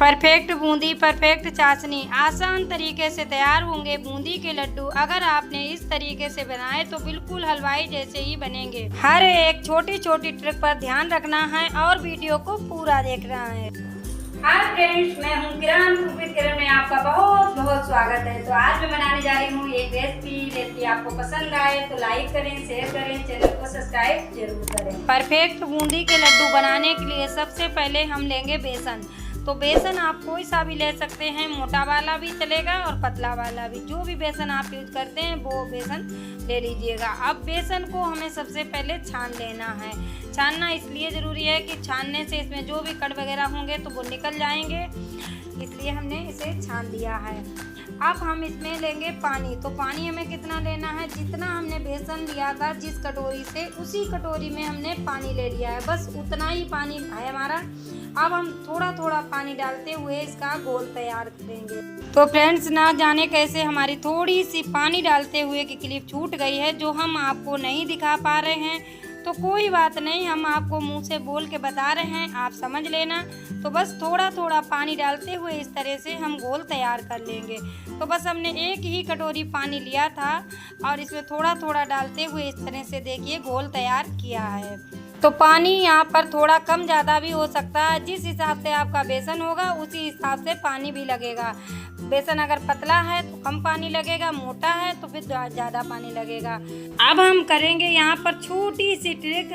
Perfect Bundi perfect चाशनी, आसान तरीके से तैयार होंगे बूंदी के लड्डू। अगर आपने इस तरीके से बनाए तो बिल्कुल हलवाई जैसे ही बनेंगे। हर एक छोटी छोटी ट्रिक पर ध्यान रखना है और वीडियो को पूरा देखना है। हाय फ्रेंड्स, मैं हूँ किरण। किरण में आपका बहुत बहुत स्वागत है। तो आज मैं बनाने जा रही हूँ एक रेसिपी आपको पसंद आए तो लाइक करें, शेयर करें, चैनल को सब्सक्राइब जरूर करें। परफेक्ट बूंदी के लड्डू बनाने के लिए सबसे पहले हम लेंगे बेसन। तो बेसन आप कोई सा भी ले सकते हैं, मोटा वाला भी चलेगा और पतला वाला भी। जो भी बेसन आप यूज करते हैं वो बेसन ले लीजिएगा। अब बेसन को हमें सबसे पहले छान लेना है। छानना इसलिए ज़रूरी है कि छानने से इसमें जो भी कण वगैरह होंगे तो वो निकल जाएंगे, इसलिए हमने इसे छान दिया है। अब हम इसमें लेंगे पानी। तो पानी हमें कितना लेना है, जितना हमने बेसन लिया था जिस कटोरी से, उसी कटोरी में हमने पानी ले लिया है। बस उतना ही पानी है हमारा। अब हम थोड़ा थोड़ा पानी डालते हुए इसका घोल तैयार करेंगे। तो फ्रेंड्स, ना जाने कैसे हमारी थोड़ी सी पानी डालते हुए की क्लिप छूट गई है, जो हम आपको नहीं दिखा पा रहे हैं। तो कोई बात नहीं, हम आपको मुंह से बोल के बता रहे हैं, आप समझ लेना। तो बस थोड़ा थोड़ा पानी डालते हुए इस तरह से हम घोल तैयार कर लेंगे। तो बस हमने एक ही कटोरी पानी लिया था और इसमें थोड़ा थोड़ा डालते हुए इस तरह से देखिए घोल तैयार किया है। तो पानी यहाँ पर थोड़ा कम ज़्यादा भी हो सकता है। जिस हिसाब से आपका बेसन होगा उसी हिसाब से पानी भी लगेगा। बेसन अगर पतला है तो कम पानी लगेगा, मोटा है तो फिर ज़्यादा पानी लगेगा। अब हम करेंगे यहाँ पर छोटी सी ट्रिक,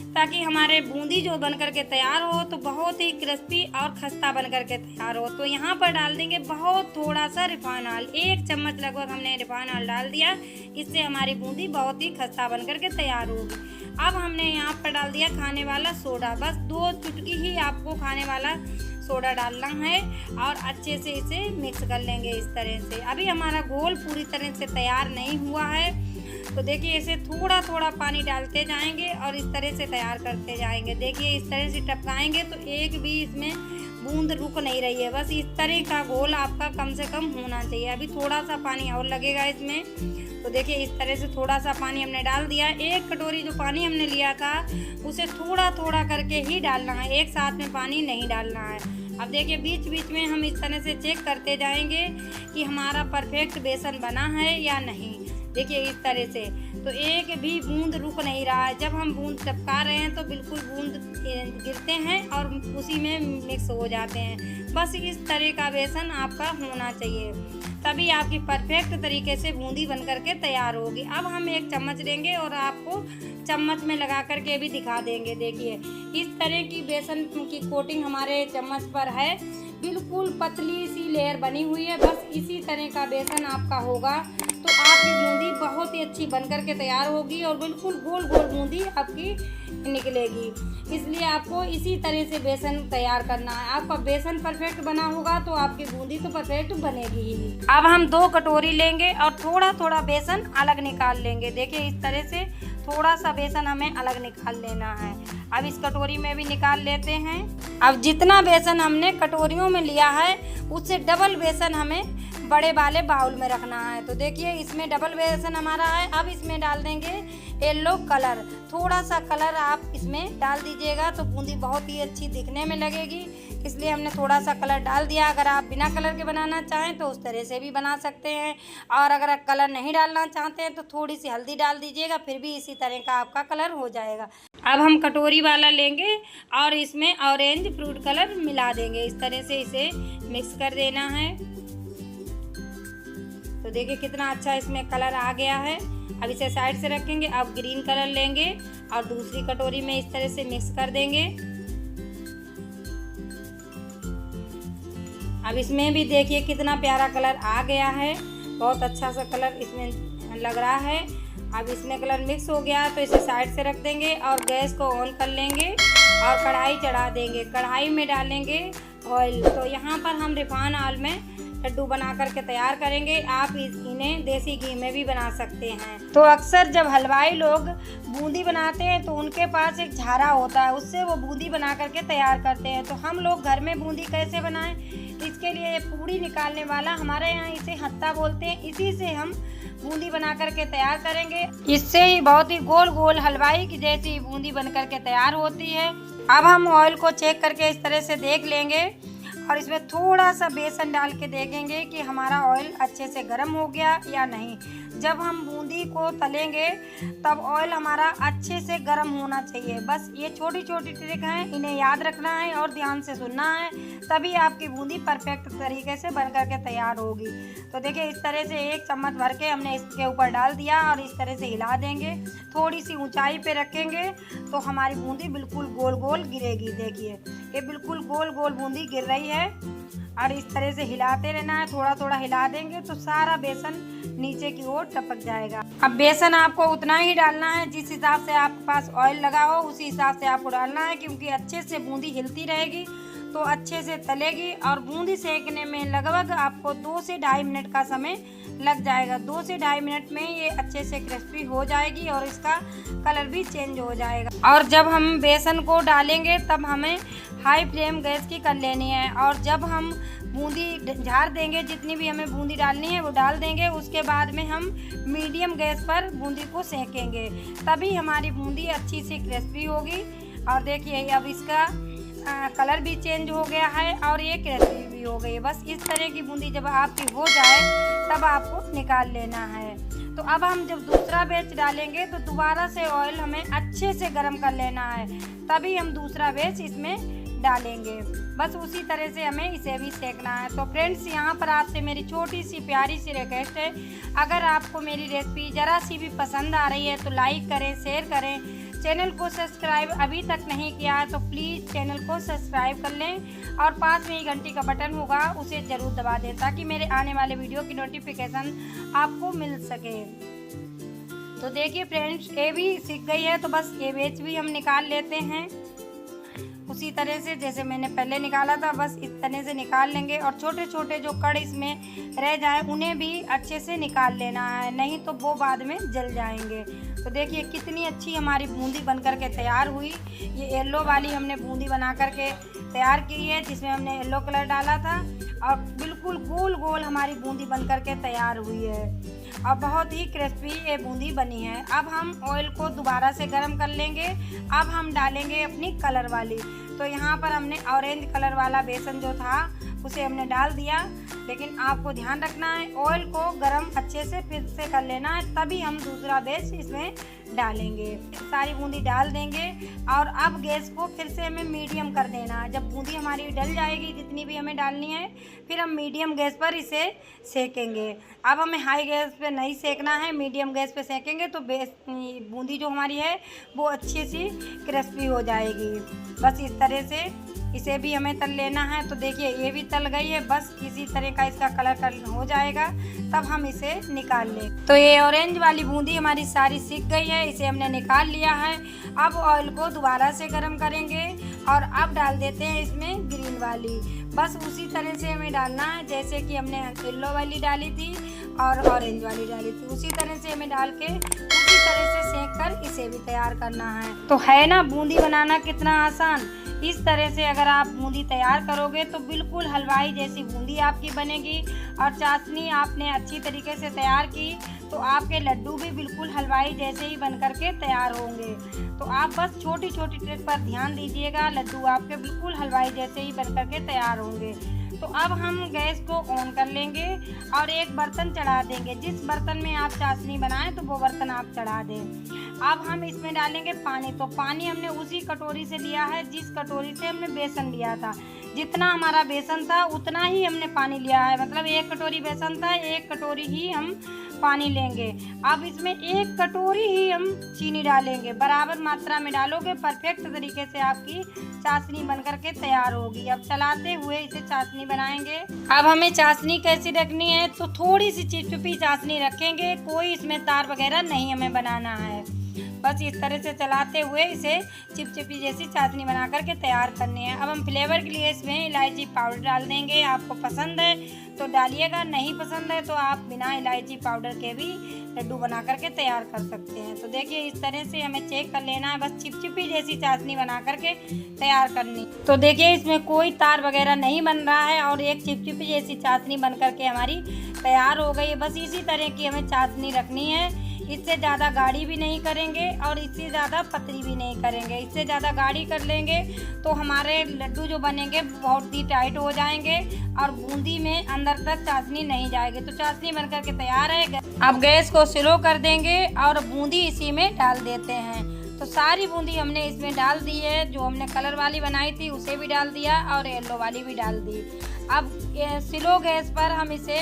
ताकि हमारे बूंदी जो बन करके तैयार हो तो बहुत ही क्रिस्पी और खस्ता बन करके तैयार हो। तो यहाँ पर डाल देंगे बहुत थोड़ा सा रिफाइन ऑयल। 1 चम्मच लगभग हमने रिफाइन ऑयल डाल दिया। इससे हमारी बूंदी बहुत ही खस्ता बन करके तैयार होगी। अब हमने यहाँ पर डाल दिया खाने वाला सोडा। बस 2 चुटकी ही आपको खाने वाला सोडा डालना है और अच्छे से इसे मिक्स कर लेंगे इस तरह से। अभी हमारा घोल पूरी तरह से तैयार नहीं हुआ है, तो देखिए इसे थोड़ा थोड़ा पानी डालते जाएंगे और इस तरह से तैयार करते जाएंगे। देखिए इस तरह से टपकाएंगे तो एक भी इसमें बूंद रुक नहीं रही है। बस इस तरह का घोल आपका कम से कम होना चाहिए। अभी थोड़ा सा पानी और लगेगा इसमें। तो देखिए इस तरह से थोड़ा सा पानी हमने डाल दिया। 1 कटोरी जो पानी हमने लिया था उसे थोड़ा थोड़ा करके ही डालना है, एक साथ में पानी नहीं डालना है। अब देखिए बीच बीच में हम इस तरह से चेक करते जाएंगे कि हमारा परफेक्ट बेसन बना है या नहीं। देखिए इस तरह से तो एक भी बूंद रुक नहीं रहा है। जब हम बूंद टपका रहे हैं तो बिल्कुल बूंद गिरते हैं और उसी में मिक्स हो जाते हैं। बस इस तरह का बेसन आपका होना चाहिए, तभी आपकी परफेक्ट तरीके से बूंदी बन करके तैयार होगी। अब हम 1 चम्मच लेंगे और आपको चम्मच में लगा करके भी दिखा देंगे। देखिए इस तरह की बेसन की कोटिंग हमारे चम्मच पर है, बिल्कुल पतली सी लेयर बनी हुई है। बस इसी तरह का बेसन आपका होगा तो आपकी बूंदी बहुत ही अच्छी बन करके तैयार होगी और बिल्कुल गोल गोल बूंदी आपकी निकलेगी। इसलिए आपको इसी तरह से बेसन तैयार करना है। आपका बेसन परफेक्ट बना होगा तो आपकी बूंदी तो परफेक्ट बनेगी ही। अब हम 2 कटोरी लेंगे और थोड़ा थोड़ा बेसन अलग निकाल लेंगे। देखिए इस तरह से थोड़ा सा बेसन हमें अलग निकाल लेना है। अब इस कटोरी में भी निकाल लेते हैं। अब जितना बेसन हमने कटोरियों में लिया है उससे डबल बेसन हमें बड़े वाले बाउल में रखना है। तो देखिए इसमें डबल बेसन हमारा है। अब इसमें डाल देंगे येलो कलर। थोड़ा सा कलर आप इसमें डाल दीजिएगा तो बूंदी बहुत ही अच्छी दिखने में लगेगी, इसलिए हमने थोड़ा सा कलर डाल दिया। अगर आप बिना कलर के बनाना चाहें तो उस तरह से भी बना सकते हैं, और अगर आप कलर नहीं डालना चाहते हैं तो थोड़ी सी हल्दी डाल दीजिएगा, फिर भी इसी तरह का आपका कलर हो जाएगा। अब हम कटोरी वाला लेंगे और इसमें ऑरेंज फ्रूट कलर मिला देंगे। इस तरह से इसे मिक्स कर देना है। तो देखिए कितना अच्छा इसमें कलर आ गया है। अब इसे साइड से रखेंगे। अब ग्रीन कलर लेंगे और दूसरी कटोरी में इस तरह से मिक्स कर देंगे। अब इसमें भी देखिए कितना प्यारा कलर आ गया है, बहुत अच्छा सा कलर इसमें लग रहा है। अब इसमें कलर मिक्स हो गया तो इसे साइड से रख देंगे और गैस को ऑन कर लेंगे और कढ़ाई चढ़ा देंगे। कढ़ाई में डालेंगे ऑयल। तो यहाँ पर हम रिफाइन ऑयल में लड्डू बना करके तैयार करेंगे। आप इन्हें देसी घी में भी बना सकते हैं। तो अक्सर जब हलवाई लोग बूंदी बनाते हैं तो उनके पास एक झारा होता है, उससे वो बूंदी बना करके तैयार करते हैं। तो हम लोग घर में बूंदी कैसे बनाएं, इसके लिए ये पूड़ी निकालने वाला, हमारे यहाँ इसे हत्ता बोलते हैं, इसी से हम बूंदी बना करके तैयार करेंगे। इससे ही बहुत ही गोल गोल हलवाई की जैसी बूंदी बन करके तैयार होती है। अब हम ऑयल को चेक करके इस तरह से देख लेंगे और इसमें थोड़ा सा बेसन डाल के देखेंगे कि हमारा ऑयल अच्छे से गर्म हो गया या नहीं। जब हम बूंदी को तलेंगे तब ऑयल हमारा अच्छे से गर्म होना चाहिए। बस ये छोटी छोटी ट्रिक हैं, इन्हें याद रखना है और ध्यान से सुनना है, तभी आपकी बूंदी परफेक्ट तरीके से बन करके तैयार होगी। तो देखिए इस तरह से 1 चम्मच भर के हमने इसके ऊपर डाल दिया और इस तरह से हिला देंगे। थोड़ी सी ऊंचाई पे रखेंगे तो हमारी बूंदी बिल्कुल गोल गोल गिरेगी। देखिए ये बिल्कुल गोल गोल बूंदी गिर रही है और इस तरह से हिलाते रहना है। थोड़ा थोड़ा हिला देंगे तो सारा बेसन नीचे की ओर टपक जाएगा। अब बेसन आपको उतना ही डालना है जिस हिसाब से आपके पास ऑयल लगा हो, उसी हिसाब से आपको डालना है, क्योंकि अच्छे से बूंदी हिलती रहेगी तो अच्छे से तलेगी। और बूंदी सेकने में लगभग आपको 2 से ढाई मिनट का समय लग जाएगा। 2 से ढाई मिनट में ये अच्छे से क्रिस्पी हो जाएगी और इसका कलर भी चेंज हो जाएगा। और जब हम बेसन को डालेंगे तब हमें हाई फ्लेम गैस की कर लेनी है। और जब हम बूंदी झाड़ देंगे, जितनी भी हमें बूंदी डालनी है वो डाल देंगे, उसके बाद में हम मीडियम गैस पर बूंदी को सेकेंगे, तभी हमारी बूंदी अच्छी सी क्रिस्पी होगी। और देखिए अब इसका कलर भी चेंज हो गया है और ये क्रिस्पी भी हो गई है। बस इस तरह की बूंदी जब आपकी हो जाए तब आपको निकाल लेना है। तो अब हम जब दूसरा बैच डालेंगे तो दोबारा से ऑयल हमें अच्छे से गर्म कर लेना है, तभी हम दूसरा बैच इसमें डालेंगे। बस उसी तरह से हमें इसे भी सेकना है। तो फ्रेंड्स यहाँ पर आपसे मेरी छोटी सी प्यारी सी रिक्वेस्ट है, अगर आपको मेरी रेसिपी ज़रा सी भी पसंद आ रही है तो लाइक करें, शेयर करें। चैनल को सब्सक्राइब अभी तक नहीं किया है तो प्लीज़ चैनल को सब्सक्राइब कर लें और पास में ही घंटी का बटन होगा उसे ज़रूर दबा दें, ताकि मेरे आने वाले वीडियो की नोटिफिकेशन आपको मिल सके। तो देखिए फ्रेंड्स ये भी सीख गई है, तो बस ये बैच भी हम निकाल लेते हैं उसी तरह से जैसे मैंने पहले निकाला था। बस इस तरह से निकाल लेंगे और छोटे छोटे जो कड़ इसमें रह जाए उन्हें भी अच्छे से निकाल लेना है, नहीं तो वो बाद में जल जाएंगे। तो देखिए कितनी अच्छी हमारी बूंदी बनकर के तैयार हुई। ये येलो वाली हमने बूंदी बना करके तैयार की है, जिसमें हमने येलो कलर डाला था और बिल्कुल गोल गोल हमारी बूंदी बनकर के तैयार हुई है और बहुत ही क्रिस्पी ये बूंदी बनी है। अब हम ऑयल को दोबारा से गर्म कर लेंगे। अब हम डालेंगे अपनी कलर वाली। तो यहाँ पर हमने ऑरेंज कलर वाला बेसन जो था उसे हमने डाल दिया, लेकिन आपको ध्यान रखना है ऑयल को गरम अच्छे से फिर से कर लेना है, तभी हम दूसरा बेस इसमें डालेंगे। सारी बूंदी डाल देंगे और अब गैस को फिर से हमें मीडियम कर देना है। जब बूंदी हमारी डल जाएगी जितनी भी हमें डालनी है, फिर हम मीडियम गैस पर इसे सेकेंगे। अब हमें हाई गैस पे नहीं सेकना है, मीडियम गैस पे सेकेंगे तो बूंदी जो हमारी है वो अच्छी सी क्रिस्पी हो जाएगी। बस इस तरह से इसे भी हमें तल लेना है। तो देखिए ये भी तल गई है, बस इसी तरह का इसका कलर हो जाएगा तब हम इसे निकाल लें। तो ये ऑरेंज वाली बूंदी हमारी सारी सीख गई है, इसे हमने निकाल लिया है। अब ऑयल को दोबारा से गर्म करेंगे और अब डाल देते हैं इसमें ग्रीन वाली। बस उसी तरह से हमें डालना है जैसे कि हमने येलो वाली डाली थी और ऑरेंज वाली डाली थी, उसी तरह से हमें डाल के उसी तरह से सेक कर इसे भी तैयार करना है। तो है ना बूंदी बनाना कितना आसान। इस तरह से अगर आप बूंदी तैयार करोगे तो बिल्कुल हलवाई जैसी बूंदी आपकी बनेगी। और चाशनी आपने अच्छी तरीके से तैयार की तो आपके लड्डू भी बिल्कुल हलवाई जैसे ही बन करके तैयार होंगे। तो आप बस छोटी छोटी ट्रिक पर ध्यान दीजिएगा, लड्डू आपके बिल्कुल हलवाई जैसे ही बन करके तैयार होंगे। तो अब हम गैस को ऑन कर लेंगे और एक बर्तन चढ़ा देंगे। जिस बर्तन में आप चाशनी बनाएं तो वो बर्तन आप चढ़ा दें। अब हम इसमें डालेंगे पानी। तो पानी हमने उसी कटोरी से लिया है जिस कटोरी से हमने बेसन लिया था। जितना हमारा बेसन था उतना ही हमने पानी लिया है, मतलब 1 कटोरी बेसन था, 1 कटोरी ही हम पानी लेंगे। अब इसमें 1 कटोरी ही हम चीनी डालेंगे। बराबर मात्रा में डालोगे, परफेक्ट तरीके से आपकी चाशनी बनकर के तैयार होगी। अब चलाते हुए इसे चाशनी बनाएंगे। अब हमें चाशनी कैसी रखनी है, तो थोड़ी सी चिपचिपी चाशनी रखेंगे, कोई इसमें तार वगैरह नहीं हमें बनाना है। बस इस तरह से चलाते हुए इसे चिपचिपी जैसी चाशनी बना करके तैयार करनी है। अब हम फ्लेवर के लिए इसमें इलायची पाउडर डाल देंगे। आपको पसंद है तो डालिएगा, नहीं पसंद है तो आप बिना इलायची पाउडर के भी लड्डू बना करके तैयार कर सकते हैं। तो देखिए इस तरह से हमें चेक कर लेना है, बस चिपचिपी जैसी चाशनी बना करके तैयार करनी। तो देखिए इसमें कोई तार वगैरह नहीं बन रहा है और एक चिपचिपी जैसी चाशनी बन करके हमारी तैयार हो गई है। बस इसी तरह की हमें चाशनी रखनी है। इससे ज़्यादा गाढ़ी भी नहीं करेंगे और इससे ज़्यादा पतली भी नहीं करेंगे। इससे ज़्यादा गाढ़ी कर लेंगे तो हमारे लड्डू जो बनेंगे बहुत ही टाइट हो जाएंगे और बूंदी में अंदर तक चाशनी नहीं जाएगी। तो चाशनी बनकर के तैयार है। अब गैस को स्लो कर देंगे और बूंदी इसी में डाल देते हैं। तो सारी बूंदी हमने इसमें डाल दी है। जो हमने कलर वाली बनाई थी उसे भी डाल दिया और येलो वाली भी डाल दी। अब स्लो गैस पर हम इसे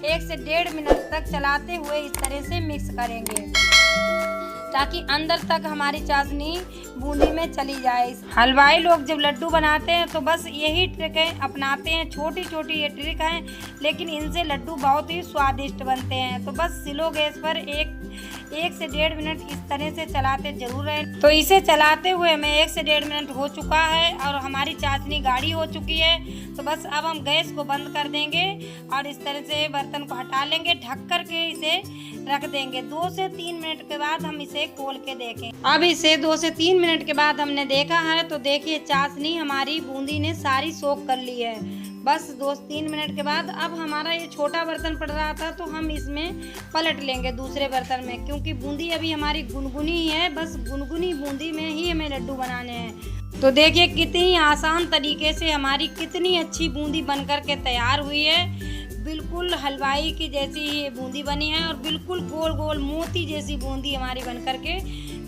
1 से 1.5 मिनट तक चलाते हुए इस तरह से मिक्स करेंगे ताकि अंदर तक हमारी चाशनी बूंदी में चली जाए। हलवाई लोग जब लड्डू बनाते हैं तो बस यही ट्रिकें अपनाते हैं। छोटी छोटी ये ट्रिक हैं लेकिन इनसे लड्डू बहुत ही स्वादिष्ट बनते हैं। तो बस स्लो गैस पर एक से 1.5 मिनट इस तरह से चलाते जरूर हैं। तो इसे चलाते हुए हमें 1 से 1.5 मिनट हो चुका है और हमारी चाशनी गाढ़ी हो चुकी है। तो बस अब हम गैस को बंद कर देंगे और इस तरह से बर्तन को हटा लेंगे, ढक कर के इसे रख देंगे। 2 से 3 मिनट के बाद हम इसे खोल के देखें। अब इसे 2 से 3 मिनट के बाद हमने देखा है तो देखिए चाशनी हमारी बूंदी ने सारी सोख कर ली है। बस 2 से 3 मिनट के बाद अब हमारा ये छोटा बर्तन पड़ रहा था तो हम इसमें पलट लेंगे दूसरे बर्तन में, क्योंकि बूंदी अभी हमारी गुनगुनी ही है। बस गुनगुनी बूंदी में ही हमें लड्डू बनाने हैं। तो देखिए कितनी आसान तरीके से हमारी कितनी अच्छी बूंदी बनकर के तैयार हुई है। बिल्कुल हलवाई की जैसी ये बूंदी बनी है और बिल्कुल गोल गोल मोती जैसी बूंदी हमारी बनकर के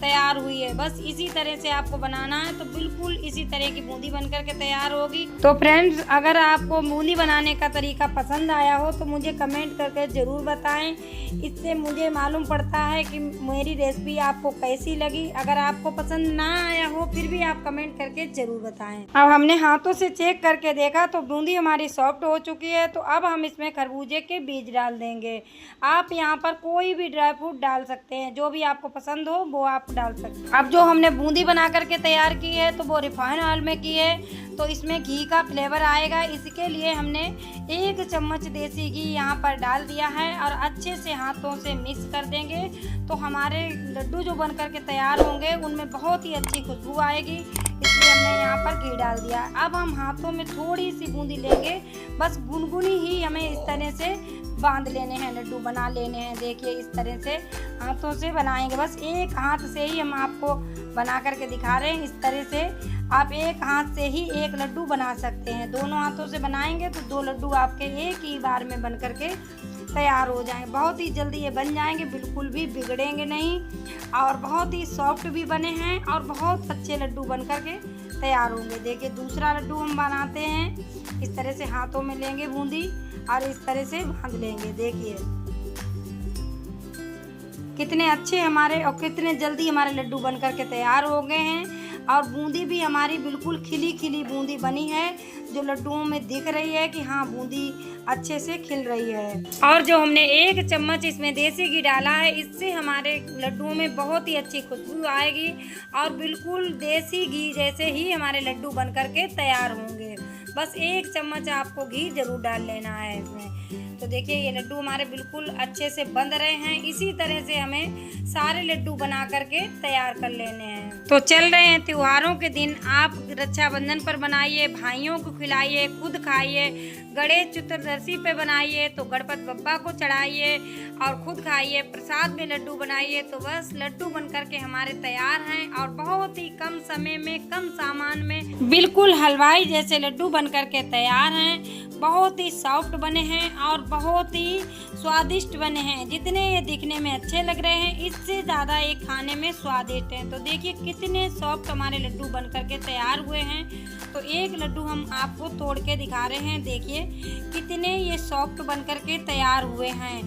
तैयार हुई है। बस इसी तरह से आपको बनाना है तो बिल्कुल इसी तरह की बूंदी बनकर के तैयार होगी। तो फ्रेंड्स, अगर आपको बूंदी बनाने का तरीका पसंद आया हो तो मुझे कमेंट करके ज़रूर बताएं। इससे मुझे मालूम पड़ता है कि मेरी रेसिपी आपको कैसी लगी। अगर आपको पसंद ना आया हो फिर भी आप कमेंट करके ज़रूर बताएं। अब हमने हाथों से चेक करके देखा तो बूंदी हमारी सॉफ्ट हो चुकी है। तो अब हम इसमें खरबूजे के बीज डाल देंगे। आप यहाँ पर कोई भी ड्राई फ्रूट डाल सकते हैं, जो भी आपको पसंद हो वो आप डाल सकते हैं। अब जो हमने बूंदी बना करके तैयार की है तो वो रिफाइंड ऑयल में की है तो इसमें घी का फ्लेवर आएगा। इसके लिए हमने 1 चम्मच देसी घी यहाँ पर डाल दिया है और अच्छे से हाथों से मिक्स कर देंगे। तो हमारे लड्डू जो बन करके तैयार होंगे उनमें बहुत ही अच्छी खुशबू आएगी, इसलिए हमने यहाँ पर घी डाल दिया। अब हम हाथों में थोड़ी सी बूंदी लेंगे, बस गुनगुनी ही हमें इस तरह से बांध लेने हैं, लड्डू बना लेने हैं। देखिए इस तरह से हाथों से बनाएंगे। बस एक हाथ से ही हम आपको बना करके दिखा रहे हैं। इस तरह से आप एक हाथ से ही एक लड्डू बना सकते हैं। दोनों हाथों से बनाएंगे तो 2 लड्डू आपके एक ही बार में बन करके तैयार हो जाएंगे। बहुत ही जल्दी ये बन जाएंगे, बिल्कुल भी बिगड़ेंगे नहीं और बहुत ही सॉफ्ट भी बने हैं और बहुत अच्छे लड्डू बन करके तैयार होंगे। देखिए दूसरा लड्डू हम बनाते हैं। इस तरह से हाथों में लेंगे बूंदी और इस तरह से बांध लेंगे। देखिए कितने अच्छे हमारे और कितने जल्दी हमारे लड्डू बन करके तैयार हो गए हैं। और बूंदी भी हमारी बिल्कुल खिली खिली बूंदी बनी है, जो लड्डुओं में दिख रही है कि हाँ बूंदी अच्छे से खिल रही है। और जो हमने 1 चम्मच इसमें देसी घी डाला है, इससे हमारे लड्डुओं में बहुत ही अच्छी खुशबू आएगी और बिल्कुल देसी घी जैसे ही हमारे लड्डू बन करके तैयार होंगे। बस 1 चम्मच आपको घी जरूर डाल लेना है इसमें। तो देखिए ये लड्डू हमारे बिल्कुल अच्छे से बन रहे हैं। इसी तरह से हमें सारे लड्डू बना करके तैयार कर लेने हैं। तो चल रहे हैं त्योहारों के दिन, आप रक्षाबंधन पर बनाइए, भाइयों को खिलाइए, खुद खाइए। गणेश चतुर्दशी पे बनाइए तो गणपति बप्पा को चढ़ाइए और खुद खाइए। प्रसाद में लड्डू बनाइए। तो बस लड्डू बन करके हमारे तैयार हैं और बहुत ही कम समय में कम सामान में बिल्कुल हलवाई जैसे लड्डू बन करके तैयार हैं। बहुत ही सॉफ्ट बने हैं और बहुत ही स्वादिष्ट बने हैं। जितने ये दिखने में अच्छे लग रहे हैं इससे ज़्यादा ये खाने में स्वादिष्ट हैं। तो देखिए कितने सॉफ्ट हमारे लड्डू बन करके तैयार हुए हैं। तो एक लड्डू हम आपको तोड़ के दिखा रहे हैं। देखिए कितने ये सॉफ्ट बन करके तैयार हुए हैं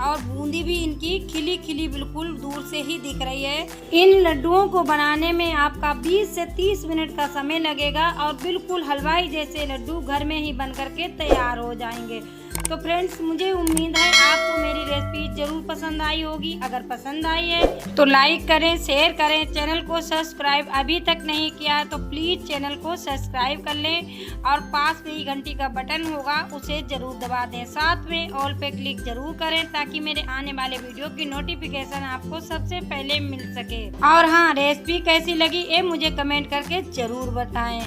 और बूंदी भी इनकी खिली खिली बिल्कुल दूर से ही दिख रही है। इन लड्डुओं को बनाने में आपका 20 से 30 मिनट का समय लगेगा और बिल्कुल हलवाई जैसे लड्डू घर में ही बन करके तैयार हो जाएंगे। तो फ्रेंड्स, मुझे उम्मीद है आपको मेरी रेसिपी जरूर पसंद आई होगी। अगर पसंद आई है तो लाइक करें, शेयर करें। चैनल को सब्सक्राइब अभी तक नहीं किया है तो प्लीज़ चैनल को सब्सक्राइब कर लें और पास में ही घंटी का बटन होगा उसे ज़रूर दबा दें। साथ में ऑल पे क्लिक ज़रूर करें ताकि मेरे आने वाले वीडियो की नोटिफिकेशन आपको सबसे पहले मिल सके। और हाँ, रेसिपी कैसी लगी ये मुझे कमेंट करके ज़रूर बताएँ।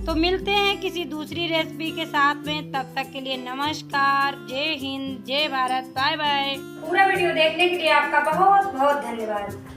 तो मिलते हैं किसी दूसरी रेसिपी के साथ में, तब तक के लिए नमस्कार, जय हिंद, जय भारत, बाय बाय। पूरा वीडियो देखने के लिए आपका बहुत बहुत धन्यवाद।